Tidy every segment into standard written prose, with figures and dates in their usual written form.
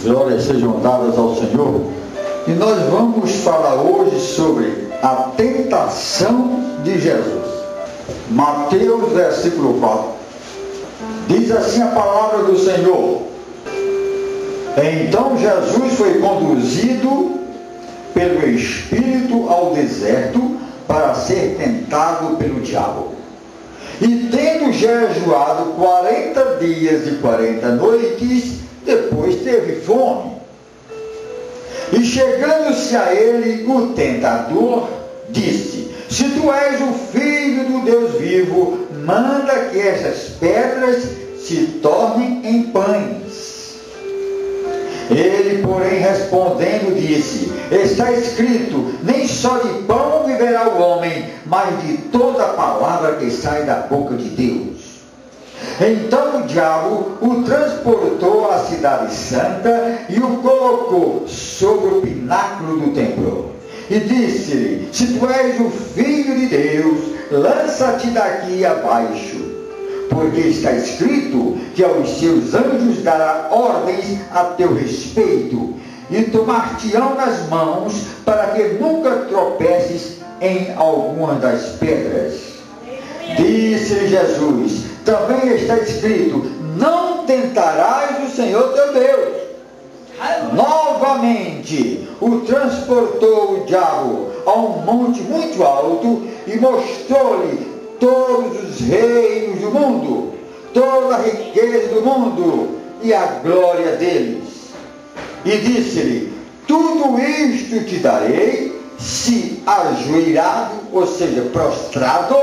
Glórias sejam dadas ao Senhor. E nós vamos falar hoje sobre a tentação de Jesus. Mateus, versículo 4. Diz assim a palavra do Senhor: Então Jesus foi conduzido pelo Espírito ao deserto para ser tentado pelo diabo. E tendo jejuado 40 dias e 40 noites, depois teve fome. E chegando-se a ele, o tentador disse: Se tu és o Filho do Deus vivo, manda que estas pedras se tornem em pães. Ele, porém, respondendo, disse: Está escrito, nem só de pão viverá o homem, mas de toda a palavra que sai da boca de Deus. Então o diabo o transportou à cidade santa e o colocou sobre o pináculo do templo. E disse-lhe: Se tu és o Filho de Deus, lança-te daqui abaixo, porque está escrito que aos seus anjos dará ordens a teu respeito, e tomar-te-ão nas mãos, para que nunca tropeces em alguma das pedras. Disse Jesus: Também está escrito: Não tentarás o Senhor teu Deus. Novamente o transportou o diabo a um monte muito alto e mostrou-lhe todos os reinos do mundo, toda a riqueza do mundo e a glória deles. E disse-lhe: Tudo isto te darei, se ajoelhado, ou seja, prostrado,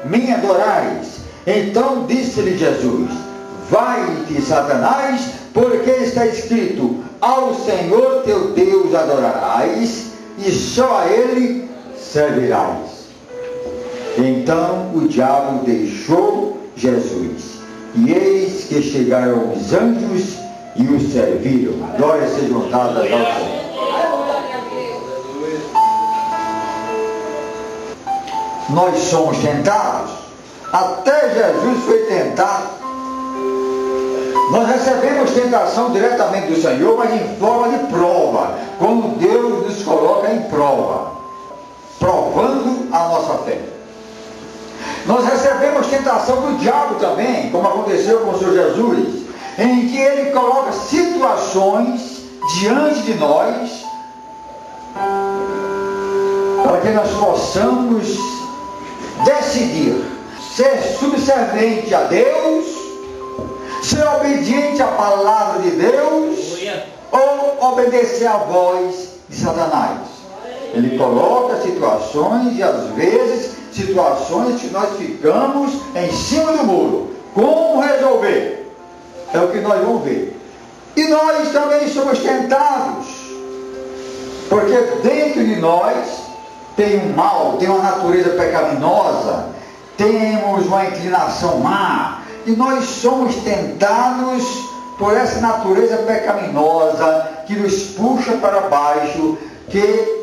me adorares. Então disse-lhe Jesus: Vai-te, Satanás, porque está escrito: Ao Senhor teu Deus adorarás, e só a Ele servirás. Então o diabo deixou Jesus, e eis que chegaram os anjos e o serviram. Glórias sejam dadas ao Senhor. Nós somos tentados. Até Jesus foi tentado. Nós recebemos tentação diretamente do Senhor, mas em forma de prova, quando Deus nos coloca em prova, provando a nossa fé. Nós recebemos tentação do diabo também, como aconteceu com o Senhor Jesus, em que ele coloca situações diante de nós, para que nós possamos decidir ser subserviente a Deus, ser obediente à palavra de Deus, ou obedecer à voz de Satanás. Ele coloca situações, e às vezes situações que nós ficamos em cima do muro. Como resolver? É o que nós vamos ver. E nós também somos tentados, porque dentro de nós tem um mal, tem uma natureza pecaminosa, temos uma inclinação má, e nós somos tentados por essa natureza pecaminosa que nos puxa para baixo, que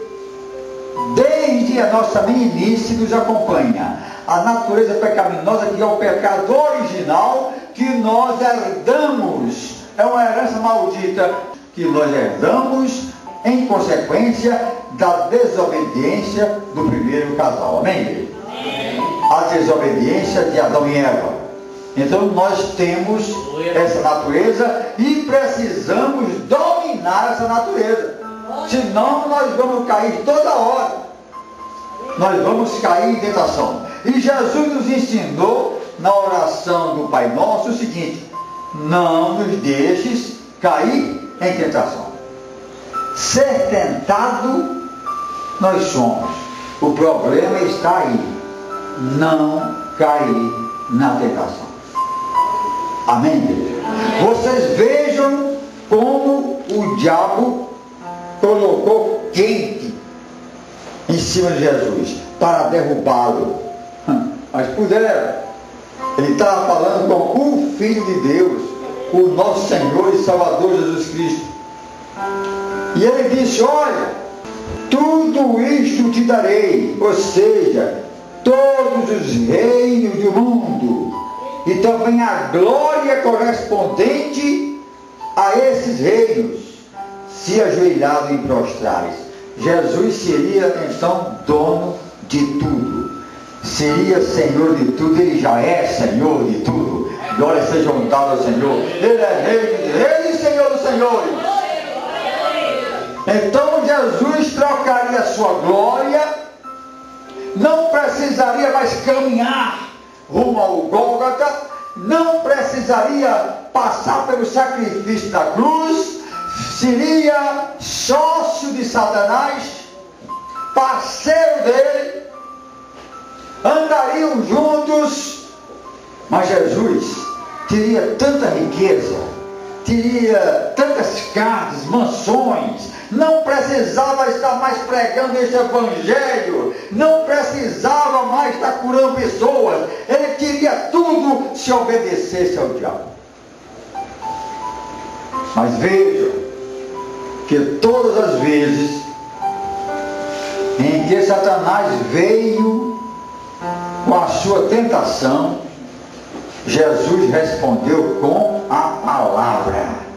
desde a nossa meninice nos acompanha. A natureza pecaminosa, que é o pecado original que nós herdamos, é uma herança maldita que nós herdamos em consequência da desobediência do primeiro casal. Amém? A desobediência de Adão e Eva. Então nós temos essa natureza e precisamos dominar essa natureza. Senão nós vamos cair toda hora. Nós vamos cair em tentação. E Jesus nos ensinou na oração do Pai Nosso o seguinte: não nos deixes cair em tentação. Ser tentado nós somos. O problema está aí: não cair na tentação. Amém? Vocês vejam como o diabo colocou quente em cima de Jesus para derrubá-lo. Mas puderam. Ele estava falando com o Filho de Deus, o nosso Senhor e Salvador Jesus Cristo. E ele disse: olha, tudo isto te darei, ou seja, todos os reinos do mundo, e também a glória correspondente a esses reinos. se ajoelhado em prostrares. Jesus seria então dono de tudo, seria Senhor de tudo. Ele já é Senhor de tudo. Glória seja dadas ao Senhor. Ele é Rei e Senhor dos Senhores. Então Jesus trocaria a sua glória, não precisaria mais caminhar rumo ao Gólgota, não precisaria passar pelo sacrifício da cruz, seria sócio de Satanás, parceiro dele, andariam juntos. Mas Jesus teria tanta riqueza, teria tantas casas, mansões, não precisava estar mais pregando esse evangelho, não precisava mais estar curando pessoas, ele queria tudo se obedecesse ao diabo. Mas veja que todas as vezes em que Satanás veio com a sua tentação, Jesus respondeu com a palavra.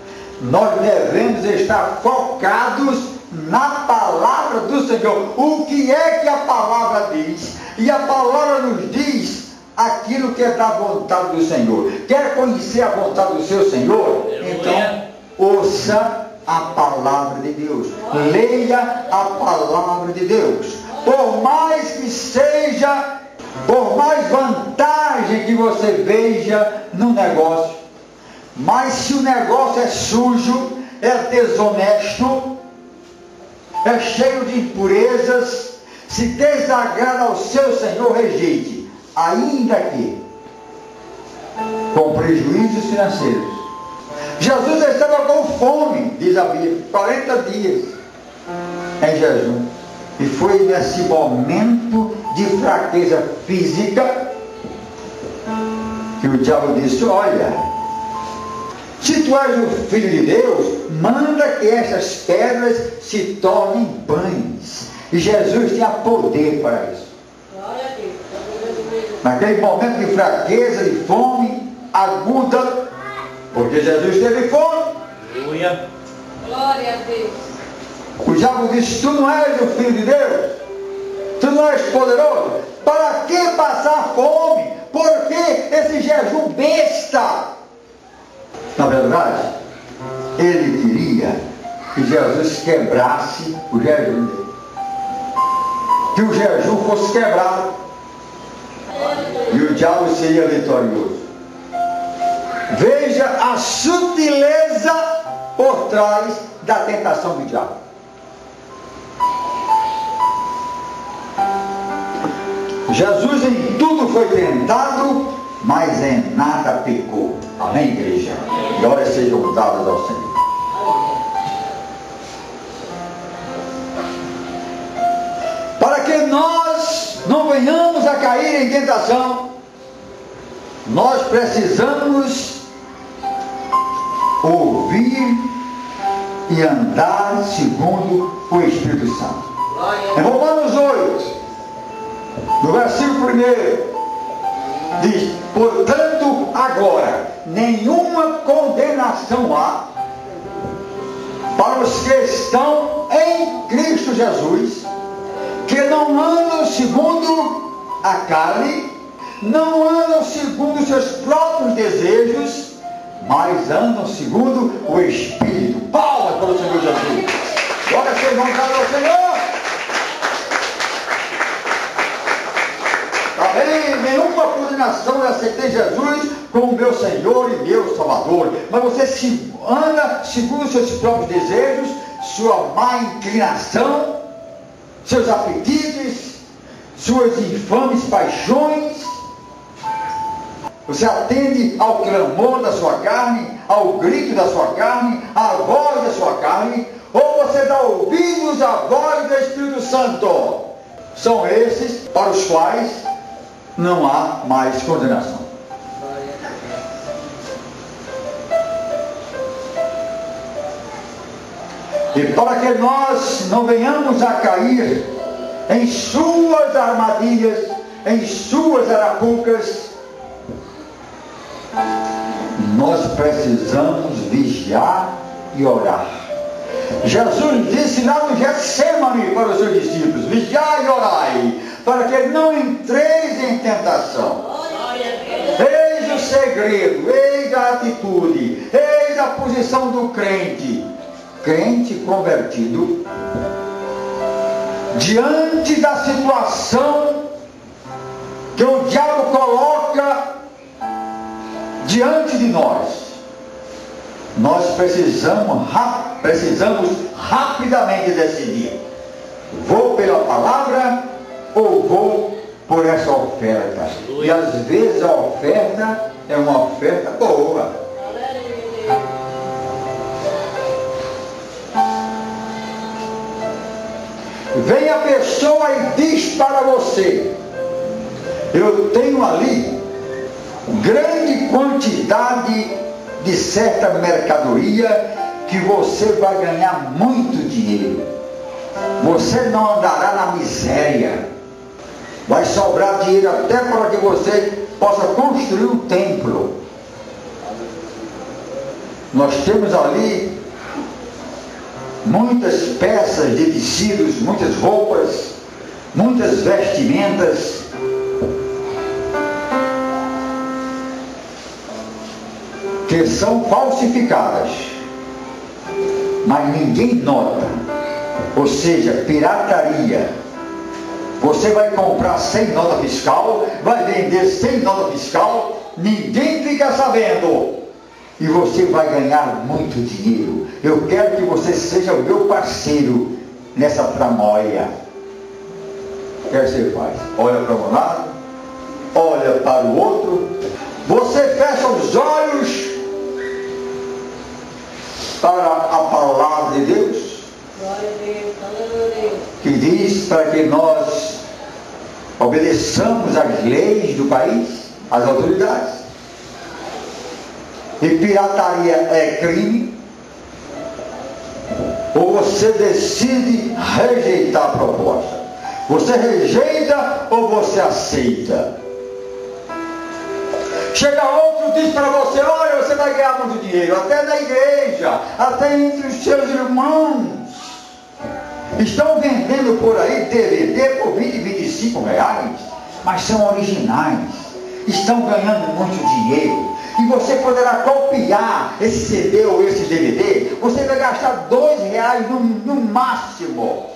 Nós devemos estar focados na palavra do Senhor. O que é que a palavra diz? E a palavra nos diz aquilo que é da vontade do Senhor. Quer conhecer a vontade do seu Senhor? Então, ouça a palavra de Deus. Leia a palavra de Deus. Por mais que seja, por mais vantagem que você veja no negócio, mas se o negócio é sujo, é desonesto, é cheio de impurezas, se desagrada ao seu Senhor, rejeite, ainda que com prejuízos financeiros. Jesus estava com fome, diz a Bíblia, 40 dias em jejum. E foi nesse momento de fraqueza física que o diabo disse: olha, se tu és o Filho de Deus, manda que essas pedras se tornem pães. E Jesus tinha poder para isso. Naquele momento de fraqueza, de fome aguda, porque Jesus teve fome. Aleluia. Glória a Deus. O diabo disse: tu não és o Filho de Deus, tu não és poderoso, para que passar fome? Por que esse jejum besta? Na verdade, ele queria que Jesus quebrasse o jejum dele, que o jejum fosse quebrado e o diabo seria vitorioso. Veja a sutileza por trás da tentação do diabo. Jesus em tudo foi tentado, mas em nada pecou. Amém, igreja? Glórias sejam dadas ao Senhor. Para que nós não venhamos a cair em tentação, nós precisamos ouvir e andar segundo o Espírito Santo. Em Romanos 8, no versículo 1, diz: portanto, agora, nenhuma condenação há para os que estão em Cristo Jesus, que não andam segundo a carne, não andam segundo os seus próprios desejos, mas andam segundo o Espírito. Palmas para o Senhor Jesus. Glória seja dadas ao Senhor. Amém? Nenhuma condenação eu aceitei Jesus como meu Senhor e meu Salvador. Mas você anda segundo os seus próprios desejos, sua má inclinação, seus apetites, suas infames paixões. Você atende ao clamor da sua carne, ao grito da sua carne, à voz da sua carne, ou você dá ouvidos à voz do Espírito Santo. São esses para os quais não há mais condenação. E para que nós não venhamos a cair em suas armadilhas, em suas arapucas, nós precisamos vigiar e orar. Jesus disse lá no Getsemane para os seus discípulos: vigiai e orai, para que não entreis em tentação. Eis o segredo, eis a atitude, eis a posição do crente. Crente convertido, diante da situação que o diabo coloca diante de nós precisamos rapidamente decidir: vou pela palavra ou vou por essa oferta? E às vezes a oferta é uma oferta boa. Vem a pessoa e diz para você: eu tenho ali grande quantidade de certa mercadoria que você vai ganhar muito dinheiro. Você não andará na miséria. Vai sobrar dinheiro até para que você possa construir um templo. Nós temos ali muitas peças de tecidos, muitas roupas, muitas vestimentas. Que são falsificadas, mas ninguém nota. Ou seja, pirataria. Você vai comprar sem nota fiscal, vai vender sem nota fiscal, ninguém fica sabendo, e você vai ganhar muito dinheiro. Eu quero que você seja o meu parceiro nessa tramóia. O que você faz? Olha para um lado, olha para o outro, você fecha os olhos para a palavra de Deus, que diz para que nós obedeçamos às leis do país, às autoridades. E pirataria é crime. Ou você decide rejeitar a proposta? Você rejeita ou você aceita? Chega outro e diz para você: olha, você vai ganhar muito dinheiro, até na igreja, até entre os seus irmãos. Estão vendendo por aí DVD por 20, 25 reais, mas são originais. Estão ganhando muito dinheiro. E você poderá copiar esse CD ou esse DVD. Você vai gastar R$2 no máximo.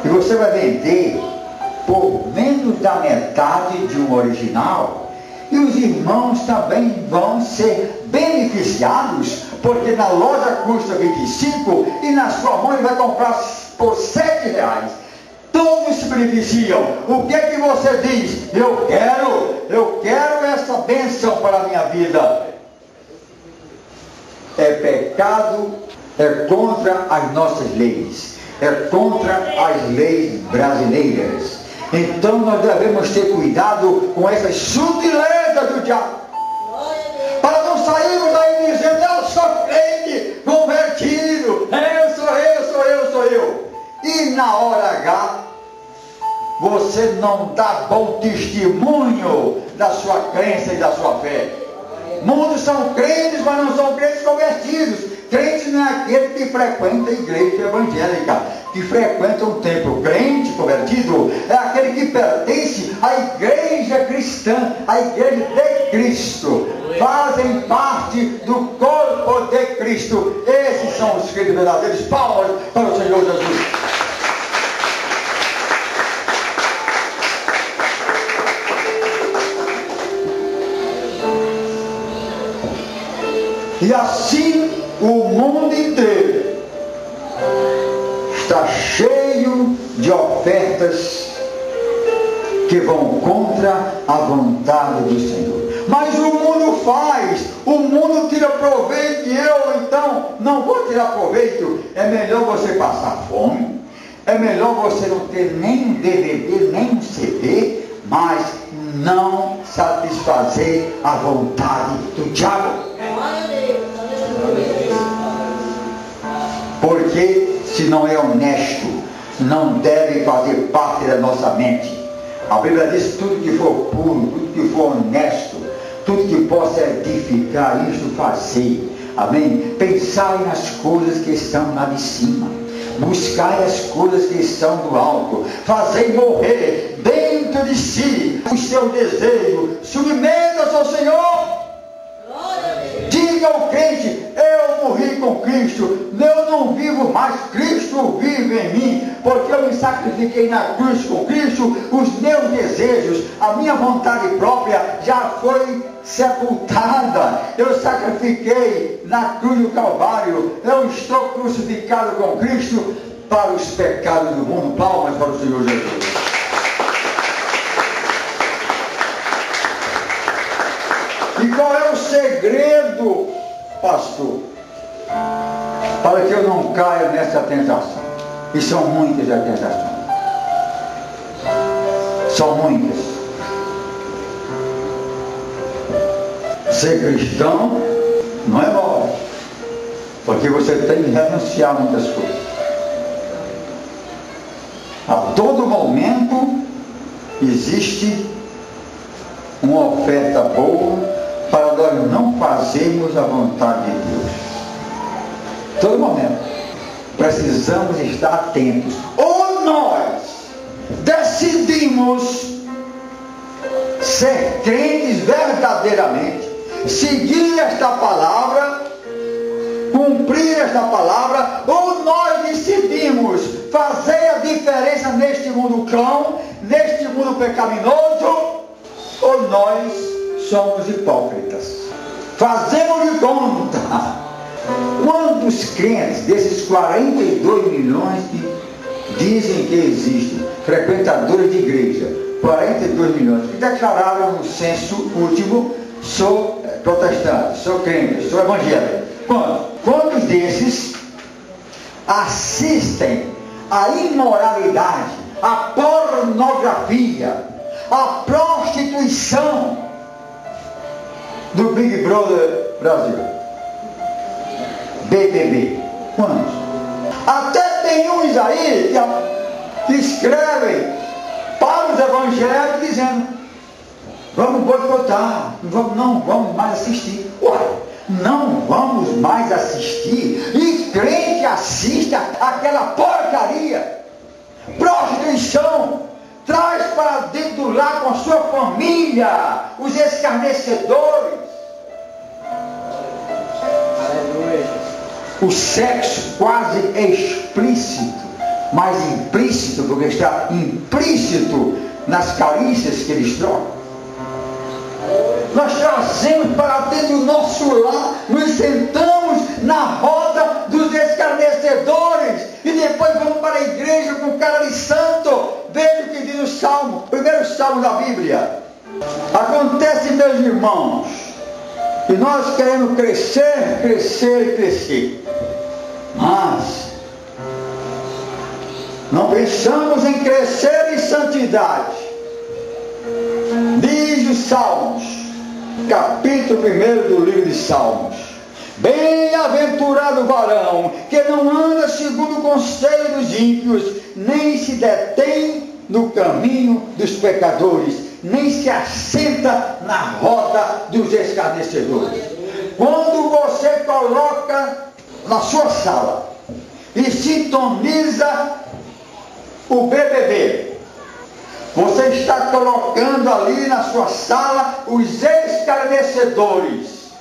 E você vai vender por menos da metade de um original. E os irmãos também vão ser beneficiados, porque na loja custa 25 e na sua mão ele vai comprar por R$7. Todos se beneficiam. O que é que você diz? Eu quero essa bênção para a minha vida. É pecado, é contra as nossas leis, é contra as leis brasileiras. Então nós devemos ter cuidado com essas sutilezas do diabo, para não sairmos aí dizendo: eu sou crente, convertido, sou eu. E na hora H, você não dá bom testemunho da sua crença e da sua fé. Muitos são crentes, mas não são crentes convertidos. Crente não é aquele que frequenta a igreja evangélica, que frequenta um templo. Crente convertido é aquele que pertence à igreja cristã, à igreja de Cristo. Fazem parte do corpo de Cristo. Esses são os crentes verdadeiros. Palmas para o Senhor Jesus. E assim o mundo inteiro está cheio de ofertas que vão contra a vontade do Senhor. Mas o mundo tira proveito, e eu então não vou tirar proveito. É melhor você passar fome, é melhor você não ter nem um DVD, nem um CD, mas não satisfazer a vontade do diabo. Porque se não é honesto, não deve fazer parte da nossa mente. A Bíblia diz: tudo que for puro, tudo que for honesto, tudo que possa edificar, isso fazer. Amém? Pensai nas coisas que estão lá de cima. Buscai as coisas que estão do alto. Fazei morrer dentro de si os seus desejos. Submeta-se ao Senhor. Diga ao crente: eu morri com Cristo, eu não vivo mais, Cristo vive em mim, porque eu me sacrifiquei na cruz com Cristo. Os meus desejos, a minha vontade própria já foi sepultada. Eu sacrifiquei na cruz do Calvário. Eu estou crucificado com Cristo para os pecados do mundo. Palmas para o Senhor Jesus. E qual é o segredo, pastor, para que eu não caia nessa tentação? E são muitas as tentações. São muitas. Ser cristão não é mole, porque você tem que renunciar a muitas coisas. A todo momento existe uma oferta boa para nós não fazermos a vontade de Deus. Todo momento precisamos estar atentos. Ou nós decidimos ser crentes verdadeiramente, seguir esta palavra, cumprir esta palavra, ou nós decidimos fazer a diferença neste mundo cão, neste mundo pecaminoso, ou nós somos hipócritas. Fazemos de conta. Quantos crentes desses 42 milhões que dizem que existem, frequentadores de igreja, 42 milhões, que declararam no censo último: sou protestante, sou crente, sou evangélico? Quantos desses assistem à imoralidade, à pornografia, à prostituição do Big Brother Brasil? BBB. Quantos? Até tem uns aí que escrevem para os evangélicos dizendo: vamos boicotar, não vamos mais assistir. Uai, não vamos mais assistir? E crente assiste aquela porcaria, prostituição, traz para dentro do lar com a sua família os escarnecedores. O sexo quase explícito, mas implícito, porque está implícito nas carícias que eles trocam. Nós trazemos para dentro do nosso lar, nos sentamos na roda dos escarnecedores e depois vamos para a igreja com cara de santo. Veja o que diz o Salmo, primeiro Salmo da Bíblia. Acontece, meus irmãos, que nós queremos crescer, crescer e crescer, mas não pensamos em crescer em santidade. Diz os Salmos, capítulo 1 do livro de Salmos: bem-aventurado o varão que não anda segundo o conselho dos ímpios, nem se detém no caminho dos pecadores, nem se assenta na roda dos escarnecedores. Quando você coloca na sua sala e sintoniza o BBB, você está colocando ali na sua sala os escarnecedores,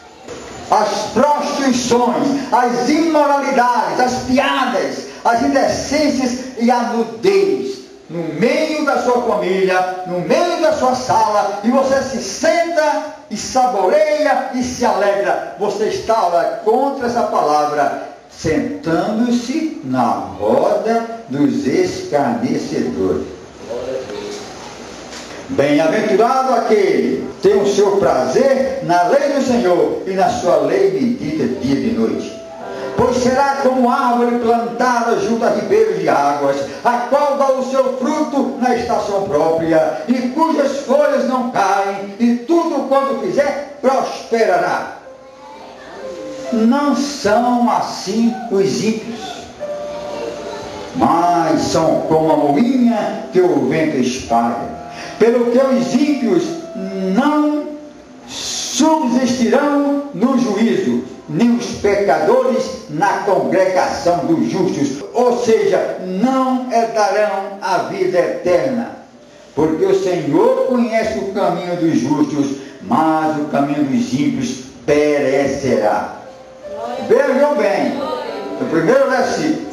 as prostituições, as imoralidades, as piadas, as indecências e a nudez no meio da sua família, no meio da sua sala, e você se senta e saboreia e se alegra. Você está contra essa palavra, sentando-se na roda dos escarnecedores. Bem-aventurado aquele que tem o seu prazer na lei do Senhor, e na sua lei medita dia e noite. Pois será como árvore plantada junto a ribeiros de águas, a qual dá o seu fruto na estação própria, e cujas folhas não caem, e tudo quanto fizer prosperará. Não são assim os ímpios, mas são como a moinha que o vento espalha. Pelo que os ímpios não subsistirão no juízo, nem os pecadores na congregação dos justos. Ou seja, não herdarão a vida eterna. Porque o Senhor conhece o caminho dos justos, mas o caminho dos ímpios perecerá. Vejam bem, no primeiro versículo: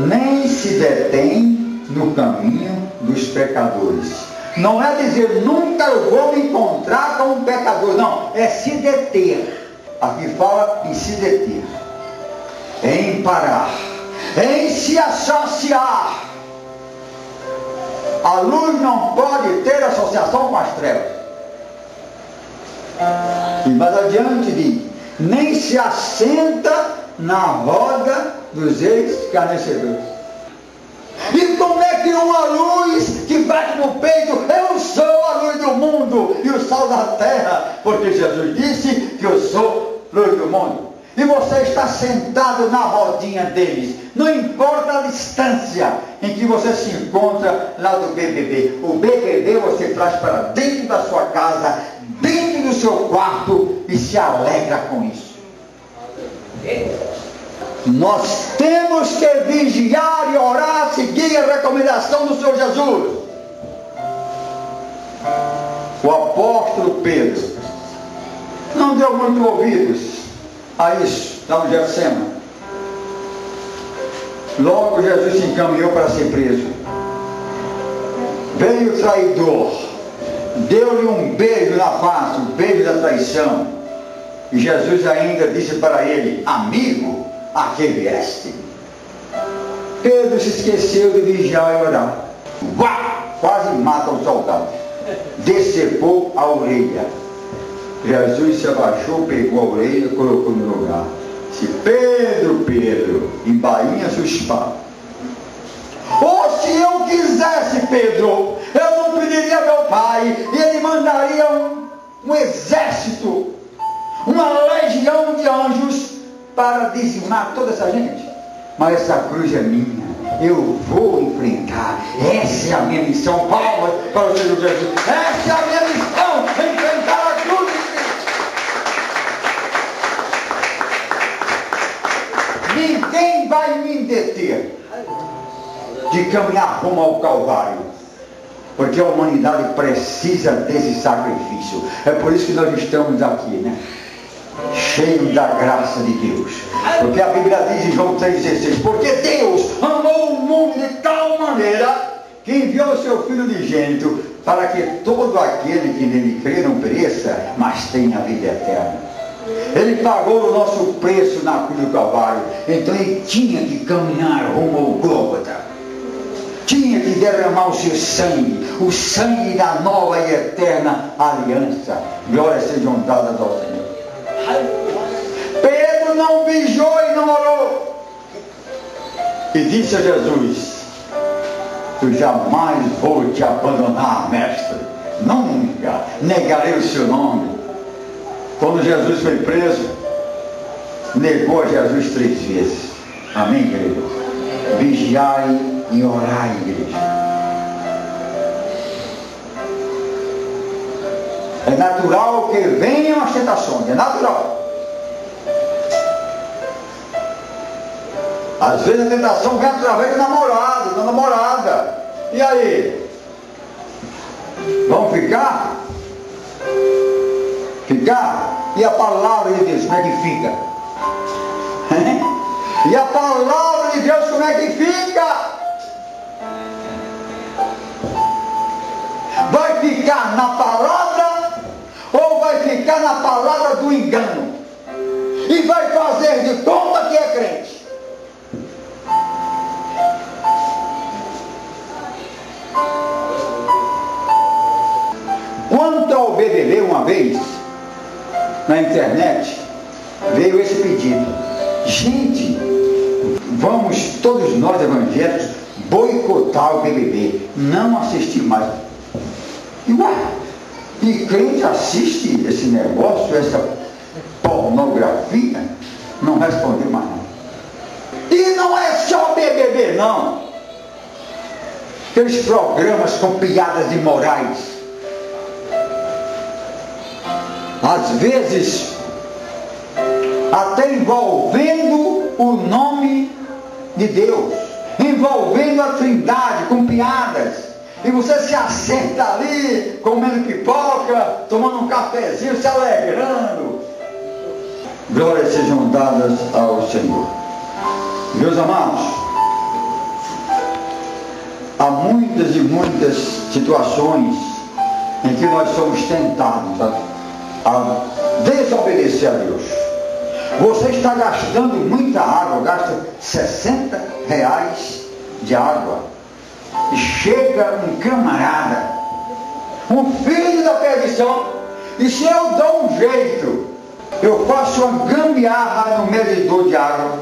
nem se detém no caminho dos pecadores. Não é dizer nunca eu vou me encontrar com um pecador, não, é se deter. Aqui fala em se deter, em parar, em se associar. A luz não pode ter associação com as trevas. E mais adiante diz: nem se assenta na roda dos escarnecedores. E como é que uma luz que bate no peito, eu sou a luz do mundo e o sal da terra, porque Jesus disse que eu sou luz do mundo. E você está sentado na rodinha deles, não importa a distância em que você se encontra lá do BBB. O BBB você traz para dentro da sua casa, dentro do seu quarto, e se alegra com isso. Nós temos que vigiar e orar, seguir a recomendação do Senhor Jesus. O apóstolo Pedro não deu muito ouvidos a isso, lá no Getsemane. Logo Jesus se encaminhou para ser preso. Veio o traidor, deu-lhe um beijo na face, o beijo da traição. E Jesus ainda disse para ele: amigo, a que vieste? Pedro se esqueceu de vigiar e orar. Quase mata o soldado. Decepou a orelha. Jesus se abaixou, pegou a orelha e colocou no lugar. Disse: Pedro, Pedro, embainha sua espada. Ou se eu quisesse, Pedro, eu não pediria a meu pai, e ele mandaria um exército, uma legião de anjos para dizimar toda essa gente. Mas essa cruz é minha, eu vou enfrentar. Essa é a minha missão. Palmas para o Senhor Jesus. Essa é a minha missão, enfrentar a cruz. Ninguém vai me deter de caminhar rumo ao Calvário, porque a humanidade precisa desse sacrifício. É por isso que nós estamos aqui, né? Cheio da graça de Deus. Porque a Bíblia diz em João 3,16: porque Deus amou o mundo de tal maneira que enviou o seu Filho unigênito, para que todo aquele que nele crê não pereça, mas tenha a vida eterna. Ele pagou o nosso preço na cruz do Calvário. Então ele tinha que caminhar rumo ao Gólgota, tinha que derramar o seu sangue, o sangue da nova e eterna aliança. Glórias sejam dadas ao Senhor. Pedro não vigiou e não orou, e disse a Jesus: eu jamais vou te abandonar, mestre, nunca negarei o seu nome. Quando Jesus foi preso, negou a Jesus 3 vezes. Amém, querido? Vigiai e orai, igreja. É natural que venham as tentações, é natural. Às vezes a tentação vem através do namorado, da namorada. E aí? Vamos ficar? Ficar? E a palavra de Deus, como é que fica? E a palavra de Deus, como é que fica? Vai ficar na palavra ou vai ficar na palavra do engano? E vai fazer de conta que é crente? Quanto ao BBB, uma vez na internet veio esse pedido: gente, vamos todos nós evangélicos boicotar o BBB, não assistir mais. E crente assiste esse negócio, essa pornografia? Não respondeu mais não. E não é só BBB não, aqueles programas com piadas imorais. Às vezes até envolvendo o nome de Deus, envolvendo a Trindade com piadas. E você se assenta ali, comendo pipoca, tomando um cafezinho, se alegrando. Glórias sejam dadas ao Senhor. Meus amados, há muitas e muitas situações em que nós somos tentados a desobedecer a Deus. Você está gastando muita água, gasta R$60 de água. E chega um camarada, um filho da perdição, e se eu dou um jeito, eu faço uma gambiarra no medidor de água,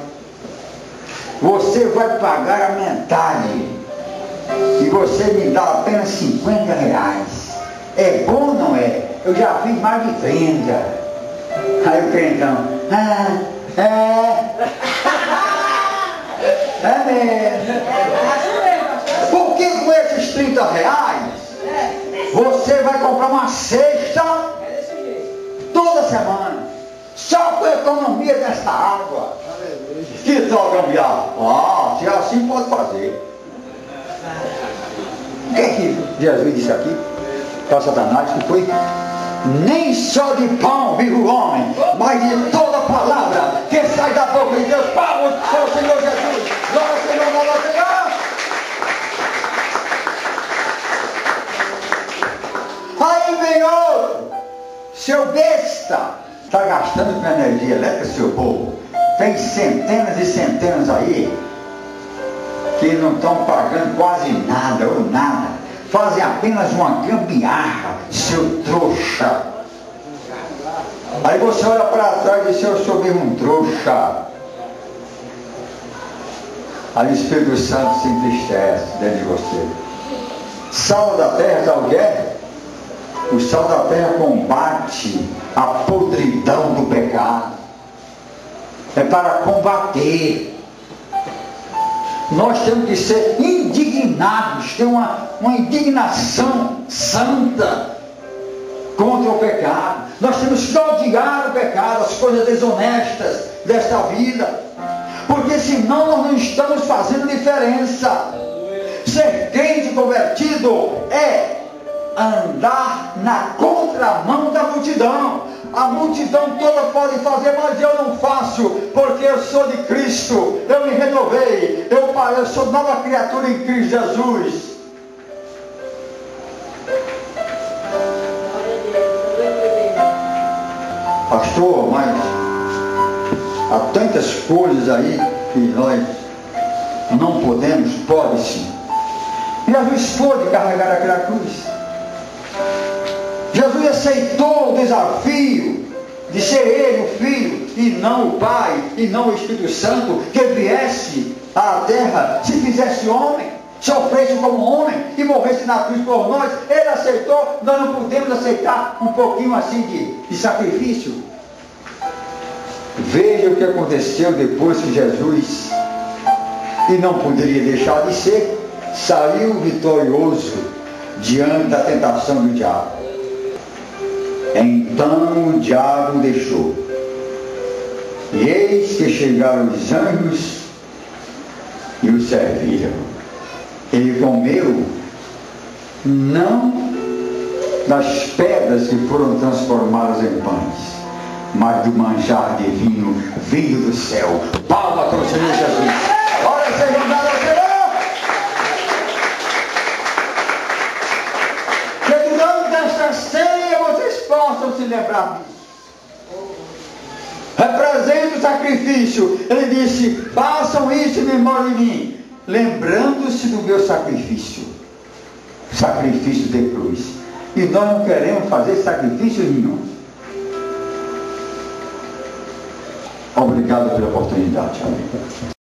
você vai pagar a metade e você me dá apenas R$50. É bom ou não é? Eu já fiz mais de 30. Aí o crentão, é mesmo. Porque com esses R$30 você vai comprar uma cesta toda semana, só com a economia dessa água. Que tal gambiarra? Se é assim pode fazer. O que é que Jesus disse aqui para Satanás? Que foi: nem só de pão vive o homem, mas de toda palavra que sai da boca de Deus. Palmas para o Senhor Jesus. Glória ao Senhor, glória ao Senhor. Aí vem outro, seu besta, está gastando com energia elétrica, seu povo. Tem centenas e centenas aí que não estão pagando quase nada ou nada, fazem apenas uma gambiarra, seu trouxa. Aí você olha para trás e diz: eu sou mesmo um trouxa. Aí o Espírito Santo se entristece dentro de você. Sal da terra, sabe o que é? O sal da terra combate a podridão do pecado. É para combater. Nós temos que ser indignados, ter uma indignação santa contra o pecado. Nós temos que odiar o pecado, as coisas desonestas desta vida, porque senão nós não estamos fazendo diferença. Ser crente convertido é andar na contramão da multidão. A multidão toda pode fazer, mas eu não faço, porque eu sou de Cristo, eu me renovei, eu sou nova criatura em Cristo Jesus. Pastor, mas há tantas coisas aí que nós não podemos. Pode sim. Jesus pôde carregar aquela cruz. Jesus aceitou o desafio de ser Ele o Filho e não o Pai e não o Espírito Santo, que viesse à terra, se fizesse homem, sofresse como homem e morresse na cruz por nós. Ele aceitou. Nós não podemos aceitar um pouquinho assim de sacrifício. Veja o que aconteceu depois que Jesus, e não poderia deixar de ser, saiu vitorioso diante da tentação do diabo. Então o diabo deixou, e eis que chegaram os anjos e o serviram. Ele comeu não das pedras que foram transformadas em pães, mas do manjar divino vindo do céu. Palma para o Senhor Jesus. Glória seja dada ao Senhor. Que durante esta ceia vocês possam se lembrar disso. Representa o sacrifício. Ele disse: façam isso em memória de mim, lembrando-se do meu sacrifício. Sacrifício de cruz. E nós não queremos fazer sacrifício nenhum. Obrigado pela oportunidade. Amém.